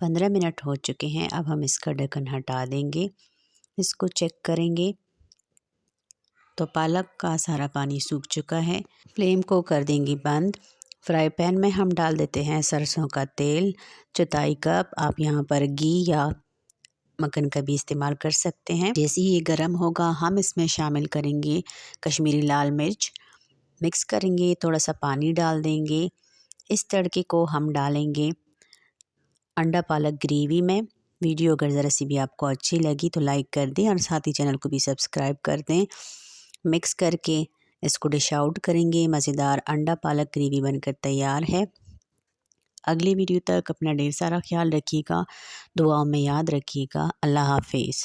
15 minute हो चुके हैं। अब हम इसका ढक्कन हटा देंगे। इसको चेक करेंगे तो पालक का सारा पानी सूख चुका है। फ्लेम को कर देंगे बंद। फ्राई पैन में हम डाल देते हैं सरसों का तेल 4 कप। आप यहाँ पर घी या मक्खन का भी इस्तेमाल कर सकते हैं। जैसे ही ये गर्म होगा हम इसमें शामिल करेंगे कश्मीरी लाल मिर्च, मिक्स करेंगे, थोड़ा सा पानी डाल देंगे। इस तड़के को हम डालेंगे अंडा पालक ग्रेवी में। वीडियो अगर ज़रा सी भी आपको अच्छी लगी तो लाइक कर दें और साथ ही चैनल को भी सब्सक्राइब कर दें। मिक्स करके इसको डिश आउट करेंगे। मज़ेदार अंडा पालक ग्रेवी बनकर तैयार है। अगली वीडियो तक अपना ढेर सारा ख्याल रखिएगा, दुआओं में याद रखिएगा। अल्लाह हाफिज़।